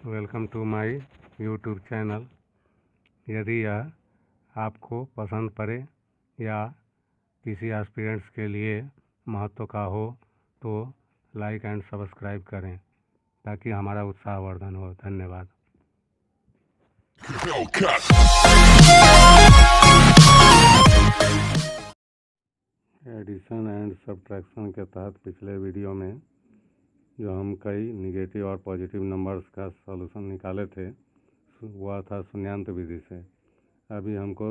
Welcome to my YouTube channel. यदि यह आपको पसंद पड़े या किसी एस्पिरेंट्स के लिए महत्व का हो तो लाइक एंड सब्सक्राइब करें ताकि हमारा उत्साहवर्धन हो। धन्यवाद। एडिशन एंड सब्ट्रैक्शन के तहत पिछले वीडियो में जो हम कई निगेटिव और पॉजिटिव नंबर्स का सॉल्यूशन निकाले थे वह था शून्यांत विधि से। अभी हमको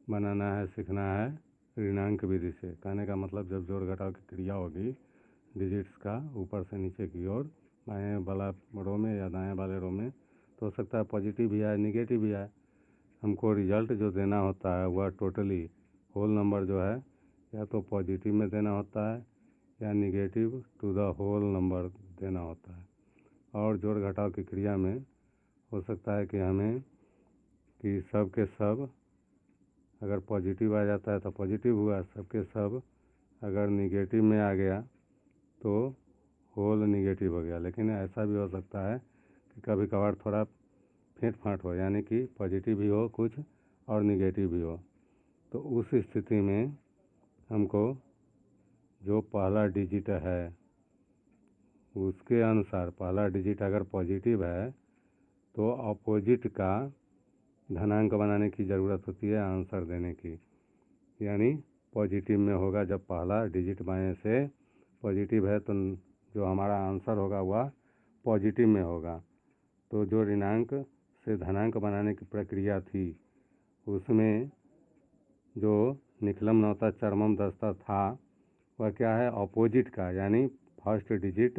बनाना है, सीखना है ऋणांक विधि से। कहने का मतलब जब जोड़ घटाव की क्रिया होगी डिजिट्स का ऊपर से नीचे की ओर, बाएं वाला रो में या दाएं वाले रो में, तो हो सकता है पॉजिटिव भी आए निगेटिव भी आए। हमको रिजल्ट जो देना होता है वह टोटली होल नंबर जो है या तो पॉजिटिव में देना होता है या negative to the whole number देना होता है। और जोड़ घटाव की क्रिया में हो सकता है कि हमें कि सब के सब अगर पॉजिटिव आ जाता है तो पॉजिटिव हुआ, सब के सब अगर निगेटिव में आ गया तो होल निगेटिव हो गया। लेकिन ऐसा भी हो सकता है कि कभी कभार थोड़ा फेंट फाँट हो, यानी कि पॉजिटिव भी हो कुछ और निगेटिव भी हो। तो उस स्थिति में हमको जो पहला डिजिट है उसके अनुसार, पहला डिजिट अगर पॉजिटिव है तो अपोजिट का धनांक बनाने की ज़रूरत होती है आंसर देने की। यानी पॉजिटिव में होगा, जब पहला डिजिट बाएं से पॉजिटिव है तो जो हमारा आंसर होगा वह पॉजिटिव में होगा। तो जो ऋणांक से धनांक बनाने की प्रक्रिया थी उसमें जो निखलम नौता चरमम दस्ता था वह क्या है, अपोजिट का। यानी फर्स्ट डिजिट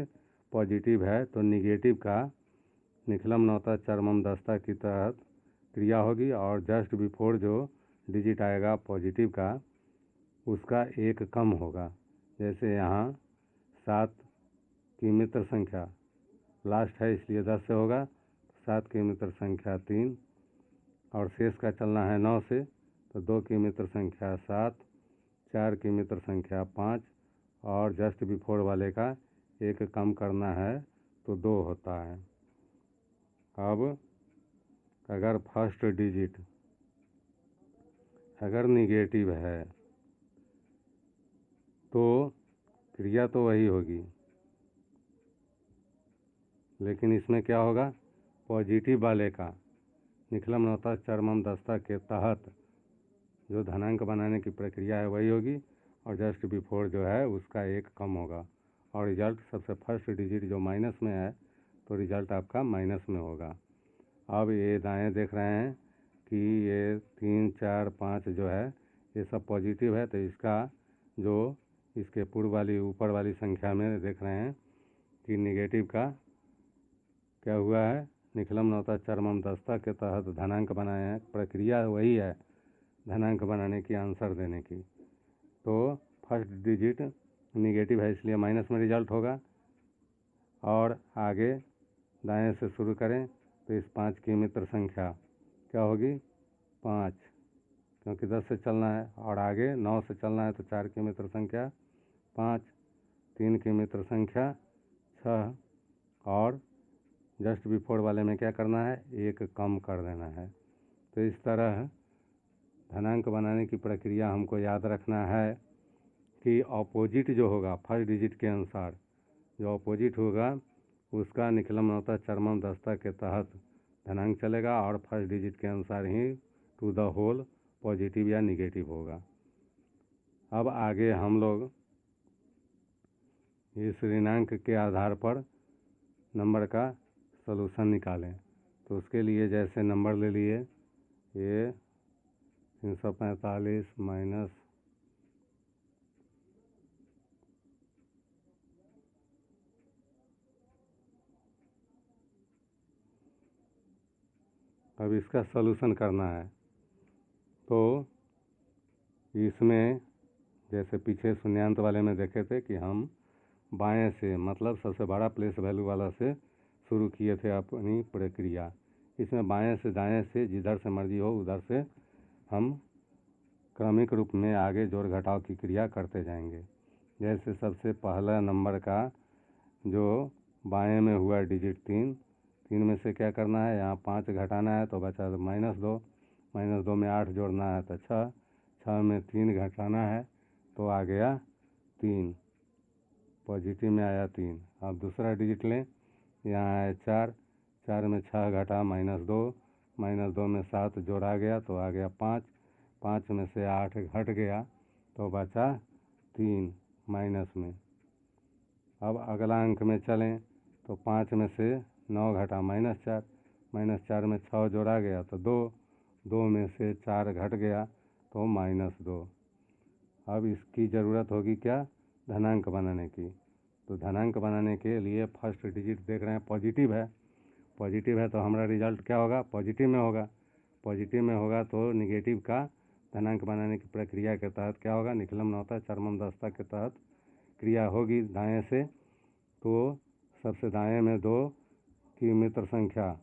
पॉजिटिव है तो निगेटिव का निखलम नौता चरमम दस्ता की तहत क्रिया होगी और जस्ट बिफोर जो डिजिट आएगा पॉजिटिव का उसका एक कम होगा। जैसे यहाँ 7 की मित्र संख्या लास्ट है इसलिए 10 से होगा, 7 की मित्र संख्या 3 और शेष का चलना है 9 से, तो 2 की मित्र संख्या 7, 4 की मित्र संख्या 5 और जस्ट बिफोर वाले का एक कम करना है तो 2 होता है। अब अगर फर्स्ट डिजिट अगर निगेटिव है तो क्रिया तो वही होगी, लेकिन इसमें क्या होगा, पॉजिटिव वाले का निखलम नौता चरमम दस्ता के तहत जो धनांक बनाने की प्रक्रिया है वही होगी और जस्ट बिफोर जो है उसका एक कम होगा और रिजल्ट सबसे फर्स्ट डिजिट जो माइनस में है तो रिजल्ट आपका माइनस में होगा। अब ये दाएं देख रहे हैं कि ये 3, 4, 5 जो है ये सब पॉजिटिव है, तो इसका जो इसके पूर्व वाली ऊपर वाली संख्या में देख रहे हैं कि निगेटिव का क्या हुआ है, निखलम नौता चरमम दस्ता के तहत धनांक बनाए हैं। प्रक्रिया वही है धनांक बनाने की, आंसर देने की। तो फर्स्ट डिजिट निगेटिव है इसलिए माइनस में रिजल्ट होगा और आगे दाएं से शुरू करें तो इस 5 की मित्र संख्या क्या होगी, 5, क्योंकि 10 से चलना है और आगे 9 से चलना है तो 4 की मित्र संख्या 5, 3 की मित्र संख्या 6 और जस्ट बिफोर वाले में क्या करना है, एक कम कर देना है। तो इस तरह धनांक बनाने की प्रक्रिया हमको याद रखना है कि अपोजिट जो होगा फर्स्ट डिजिट के अनुसार, जो अपोजिट होगा उसका निखलम नौता चरमम दस्ता के तहत धनांक चलेगा और फर्स्ट डिजिट के अनुसार ही टू द होल पॉजिटिव या निगेटिव होगा। अब आगे हम लोग इस ऋणांक के आधार पर नंबर का सलूशन निकालें। तो उसके लिए जैसे नंबर ले लिए ये 345 माइनस अब इसका सलूशन करना है। तो इसमें जैसे पीछे शून्यांत वाले में देखे थे कि हम बाएं से मतलब सबसे बड़ा प्लेस वैल्यू वाला से शुरू किए थे अपनी प्रक्रिया। इसमें बाएं से दाएं से जिधर से मर्जी हो उधर से हम क्रमिक रूप में आगे जोड़ घटाव की क्रिया करते जाएंगे। जैसे सबसे पहला नंबर का जो बाएं में हुआ डिजिट 3 3 में से क्या करना है, यहाँ 5 घटाना है तो बचा -2, -2 में 8 जोड़ना है तो 6, 6 में 3 घटाना है तो आ गया 3, पॉजिटिव में आया 3। अब दूसरा डिजिट लें, यहाँ है 4, 4 में 6 घटा -2, -2 में 7 जोड़ा गया तो आ गया 5, 5 में से 8 घट गया तो बचा 3 माइनस में। अब अगला अंक में चलें तो 5 में से 9 घटा -4, -4 में 6 जोड़ा गया तो 2, 2 में से 4 घट गया तो -2। अब इसकी ज़रूरत होगी क्या, धनांक बनाने की। तो धनांक बनाने के लिए फर्स्ट डिजिट देख रहे हैं पॉजिटिव है, पॉजिटिव है तो हमारा रिजल्ट क्या होगा, पॉजिटिव में होगा। पॉजिटिव में होगा तो निगेटिव का धनांक बनाने की प्रक्रिया के तहत क्या होगा, निकलम नौता चरमम दस्ता के तहत क्रिया होगी दाएं से। तो सबसे दाएं में 2 की मित्र संख्या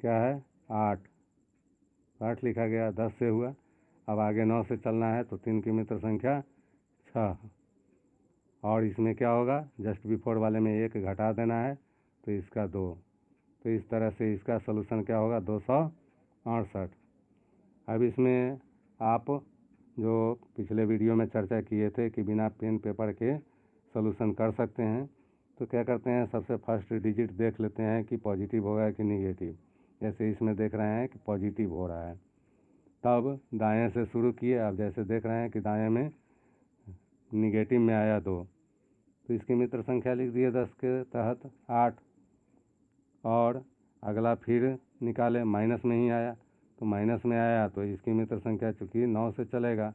क्या है, 8, 8 लिखा गया, 10 से हुआ। अब आगे 9 से चलना है तो 3 की मित्र संख्या 6, और इसमें क्या होगा, जस्ट बिफोर वाले में 1 घटा देना है तो इसका 2। तो इस तरह से इसका सलूशन क्या होगा, 268। अब इसमें आप जो पिछले वीडियो में चर्चा किए थे कि बिना पेन पेपर के सलूशन कर सकते हैं, तो क्या करते हैं, सबसे फर्स्ट डिजिट देख लेते हैं कि पॉजिटिव होगा कि निगेटिव। जैसे इसमें देख रहे हैं कि पॉजिटिव हो रहा है, तब दाएं से शुरू किए। अब जैसे देख रहे हैं कि दाएं में निगेटिव में आया 2, तो इसकी मित्र संख्या लिख दिए 10 के तहत 8। और अगला फिर निकाले, माइनस में ही आया तो माइनस में आया तो इसकी मित्र संख्या चूँकि 9 से चलेगा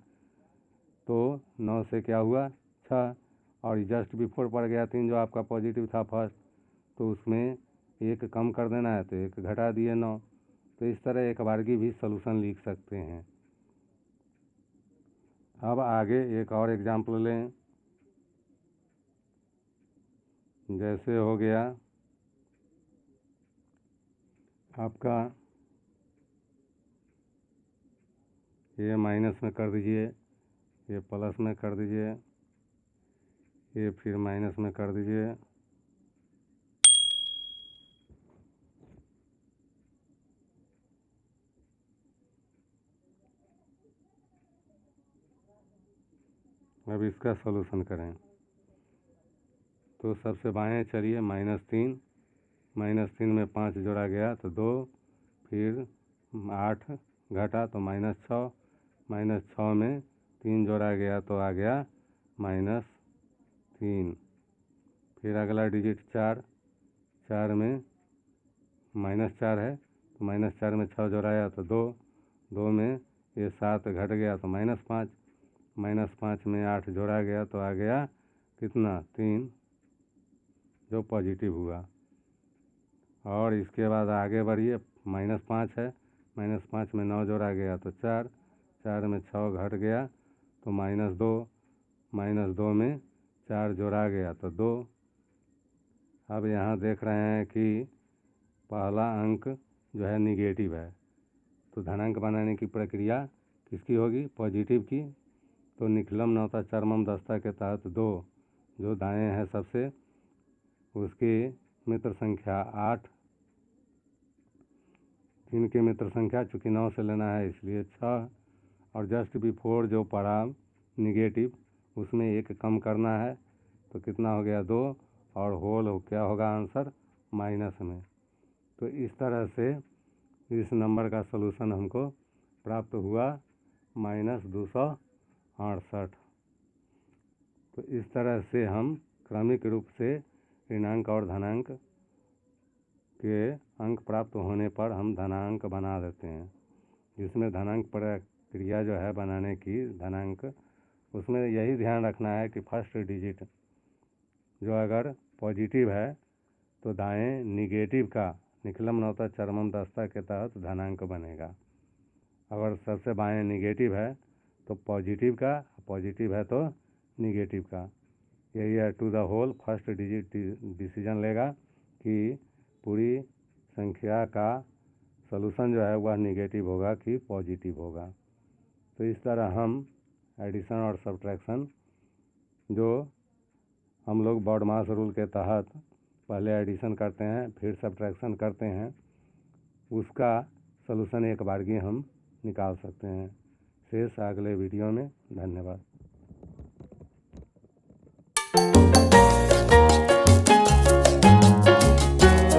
तो 9 से क्या हुआ 6, और जस्ट बिफोर पड़ गया 3 जो आपका पॉजिटिव था फर्स्ट, तो उसमें 1 कम कर देना है तो 1 घटा दिए 9। तो इस तरह एक बारगी भी सलूशन लिख सकते हैं। अब आगे एक और एग्जाम्पल लें, जैसे हो गया आपका, ये माइनस में कर दीजिए, ये प्लस में कर दीजिए, ये फिर माइनस में कर दीजिए। अब इसका सलूशन करें तो सबसे बाएं चलिए, -3, -3 में 5 जोड़ा गया तो 2, फिर 8 घटा तो -6, -6 में 3 जोड़ा गया तो आ गया -3। फिर अगला डिजिट 4, 4 में -4 है तो -4 में 6 जोड़ाया तो 2, 2 में ये 7 घट गया तो -5, -5 में 8 जोड़ा गया तो आ गया कितना, 3, जो पॉजिटिव हुआ। और इसके बाद आगे बढ़िए, -5 है, -5 में 9 जोड़ा गया तो 4, 4 में 6 घट गया तो -2, -2 में 4 जोड़ा गया तो 2। अब यहाँ देख रहे हैं कि पहला अंक जो है निगेटिव है, तो धनांक बनाने की प्रक्रिया किसकी होगी, पॉजिटिव की। तो निकलम नौता चरमम दस्ता के तहत 2 जो दाएं है सबसे, उसकी मित्र संख्या 8, 3 की मित्र संख्या चूँकि 9 से लेना है इसलिए 6, और जस्ट बिफोर जो पड़ा निगेटिव उसमें 1 कम करना है तो कितना हो गया 2, और होल क्या होगा आंसर, माइनस में। तो इस तरह से इस नंबर का सलूशन हमको प्राप्त हुआ -268। तो इस तरह से हम क्रमिक रूप से ऋणांक और धनांक के अंक प्राप्त होने पर हम धनांक बना देते हैं, जिसमें धनांक प्रक्रिया जो है बनाने की धनांक, उसमें यही ध्यान रखना है कि फर्स्ट डिजिट जो अगर पॉजिटिव है तो दाएं निगेटिव का निकलम नौता चरमम दस्ता के तहत धनांक बनेगा। अगर सबसे बाएं निगेटिव है तो पॉजिटिव का, पॉजिटिव है तो निगेटिव का। यही है to the whole first digit decision लेगा कि पूरी संख्या का सलूशन जो है वह निगेटिव होगा कि पॉजिटिव होगा। तो इस तरह हम एडिशन और सब्ट्रैक्शन जो हम लोग बॉडमास रूल के तहत पहले एडिशन करते हैं फिर सब्ट्रैक्शन करते हैं, उसका सलूशन एक बारगी हम निकाल सकते हैं। शेष अगले वीडियो में। धन्यवाद।